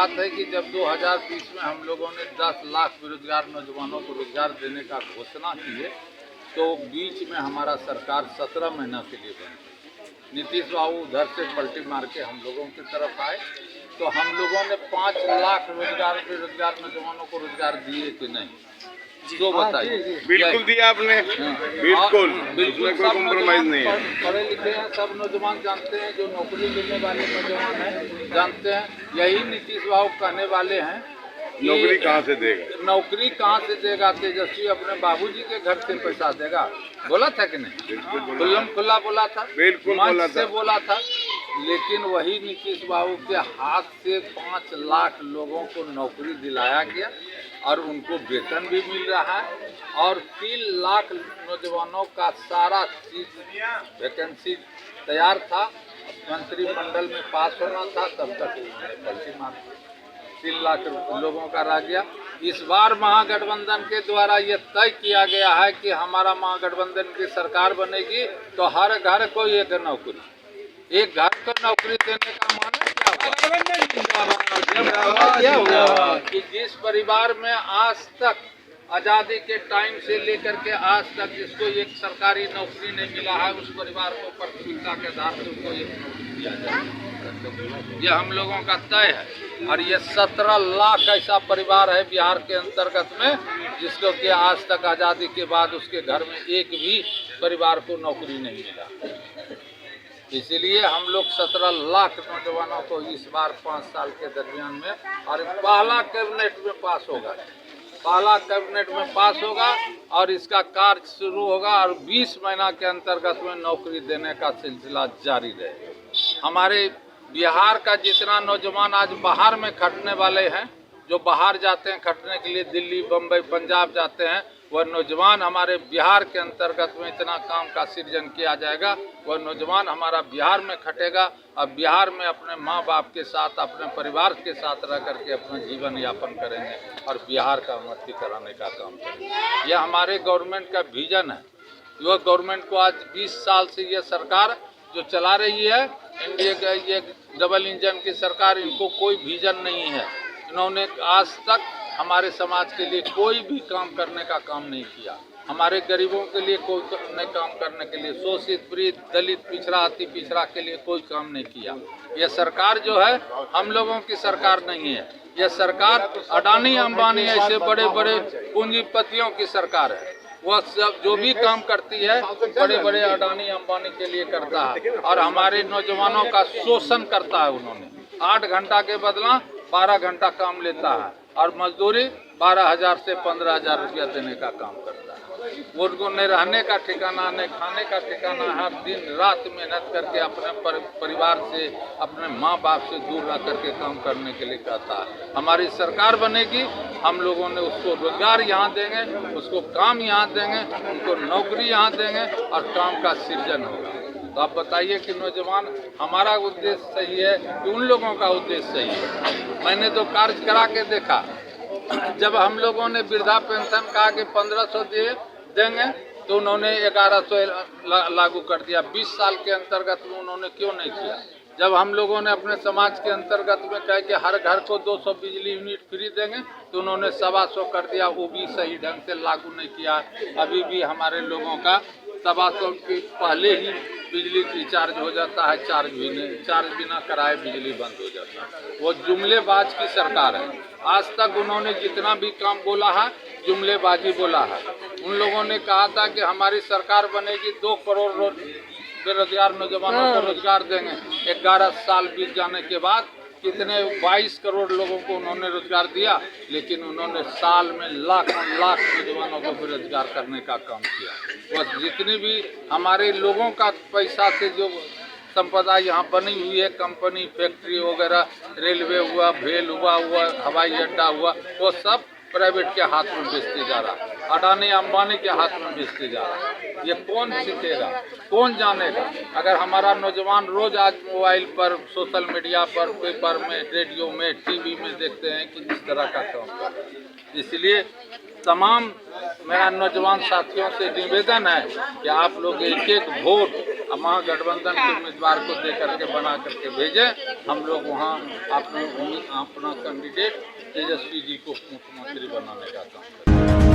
बात है कि जब 2020 में हम लोगों ने 10 लाख बेरोजगार नौजवानों को रोजगार देने का घोषणा की है, तो बीच में हमारा सरकार 17 महीना के लिए बंद थी। नीतीश बाबू उधर से पलटी मार के हम लोगों की तरफ आए, तो हम लोगों ने 5 लाख बेरोजगार नौजवानों को रोजगार दिए कि नहीं, तो बताइए। बिल्कुल दिया आपने, बिल्कुल बिल्कुल कोई कॉम्प्रोमाइज नहीं है। पढ़े लिखे हैं, सब नौजवान जानते हैं, जो नौकरी लेने वाले नौजवान हैं जानते हैं, यही नीतीश बाबू कहने वाले हैं नौकरी कहाँ से देगा, नौकरी कहाँ से देगा। तेजस्वी अपने बाबूजी के घर से पैसा देगा, बोला था कि नहीं? खुल्लम खुल्ला बोला था, बिल्कुल बोला था। लेकिन वही नीतीश बाबू के हाथ से 5 लाख लोगों को नौकरी दिलाया गया और उनको वेतन भी मिल रहा है, और 3 लाख नौजवानों का सारा चीज वैकेंसी तैयार था, मंत्रिमंडल में पास होना था, तब तक उन्होंने पलटी मार दी। 3 लाख लोगों का रह गया। इस बार महागठबंधन के द्वारा ये तय किया गया है कि हमारा महागठबंधन की सरकार बनेगी तो हर घर को एक नौकरी, एक घर को नौकरी देने का माने क्या हुआ कि जिस परिवार में आज तक आज़ादी के टाइम से लेकर के आज तक जिसको एक सरकारी नौकरी नहीं मिला है, उस परिवार को प्राथमिकता के आधार से उनको एक नौकरी दिया जाए। ये हम लोगों का तय है, और ये 17 लाख ऐसा परिवार है बिहार के अंतर्गत में जिसको कि आज तक आज़ादी के बाद उसके घर में एक भी परिवार को नौकरी नहीं मिला। इसीलिए हम लोग 17 लाख नौजवानों को इस बार 5 साल के दरमियान में, और पहला कैबिनेट में पास होगा, और इसका कार्य शुरू होगा, और 20 महीना के अंतर्गत में नौकरी देने का सिलसिला जारी रहेगा। हमारे बिहार का जितना नौजवान आज बाहर में खटने वाले हैं, जो बाहर जाते हैं खटने के लिए, दिल्ली, बम्बई, पंजाब जाते हैं, वह नौजवान हमारे बिहार के अंतर्गत में इतना काम का सृजन किया जाएगा, वह नौजवान हमारा बिहार में खटेगा और बिहार में अपने माँ बाप के साथ, अपने परिवार के साथ रह करके अपना जीवन यापन करेंगे और बिहार का उन्नति कराने का काम करेंगे। यह हमारे गवर्नमेंट का विजन है। यह गवर्नमेंट को आज 20 साल से यह सरकार जो चला रही है, इंडिया का ये डबल इंजन की सरकार, इनको कोई विजन नहीं है। इन्होंने आज तक हमारे समाज के लिए कोई भी काम करने का काम नहीं किया, हमारे गरीबों के लिए कोई नहीं काम करने के लिए, शोषित, पीड़ित, दलित, पिछड़ा, अति पिछड़ा के लिए कोई काम नहीं किया। यह सरकार जो है हम लोगों की सरकार नहीं है, यह सरकार अडानी अंबानी ऐसे बड़े बड़े पूंजीपतियों की सरकार है। वह सब जो भी काम करती है बड़े बड़े अडानी अंबानी के लिए करता है, और हमारे नौजवानों का शोषण करता है। उन्होंने 8 घंटा के बदला 12 घंटा काम लेता है, और मजदूरी 12,000 से 15,000 रुपया देने का काम करता है। उनको न रहने का ठिकाना, न खाने का ठिकाना, हर दिन रात मेहनत करके अपने परिवार से, अपने माँ बाप से दूर रह करके काम करने के लिए कहता है। हमारी सरकार बनेगी, हम लोगों ने उसको रोजगार यहाँ देंगे, उसको काम यहाँ देंगे, उनको नौकरी यहाँ देंगे और काम का सृजन होगा। तो आप बताइए कि नौजवान, हमारा उद्देश्य सही है कि उन लोगों का उद्देश्य सही है? मैंने तो कार्य करा के देखा, जब हम लोगों ने वृद्धा पेंशन कहा कि 1500 देंगे, तो उन्होंने 1100 लागू कर दिया। 20 साल के अंतर्गत में उन्होंने क्यों नहीं किया? जब हम लोगों ने अपने समाज के अंतर्गत में कहा कि हर घर को 200 बिजली यूनिट फ्री देंगे, तो उन्होंने 125 कर दिया, वो भी सही ढंग से लागू नहीं किया। अभी भी हमारे लोगों का 125 के पहले ही बिजली रिचार्ज हो जाता है, चार्ज बिना कराए बिजली बंद हो जाता है। वो जुमलेबाज की सरकार है। आज तक उन्होंने जितना भी काम बोला है जुमलेबाजी बोला है। उन लोगों ने कहा था कि हमारी सरकार बनेगी 2 करोड़ बेरोजगार नौजवानों को रोजगार देंगे। 11 साल बीत जाने के बाद कितने 22 करोड़ लोगों को उन्होंने रोजगार दिया, लेकिन उन्होंने साल में लाखों लाख नौजवानों को बेरोजगार करने का काम किया। बस जितनी भी हमारे लोगों का पैसा से जो संपदा यहाँ बनी हुई है, कंपनी, फैक्ट्री वगैरह, रेलवे हुआ, भेल हुआ, हवाई अड्डा हुआ, वो सब प्राइवेट के हाथ में बेचते जा रहा है, अडानी अंबानी के हाथ में बेचते जा रहा है। ये कौन सीखेगा, कौन जानेगा? अगर हमारा नौजवान रोज आज मोबाइल पर, सोशल मीडिया पर, पेपर में, रेडियो में, टीवी में देखते हैं कि इस तरह का काम कर रहा है। इसलिए तमाम मेरा नौजवान साथियों से निवेदन है कि आप लोग एक एक वोट महागठबंधन के उम्मीदवार को दे करके बना करके भेजें। हम लोग वहाँ अपना कैंडिडेट तेजस्वी जी को मुख्यमंत्री बनाने का काम करें।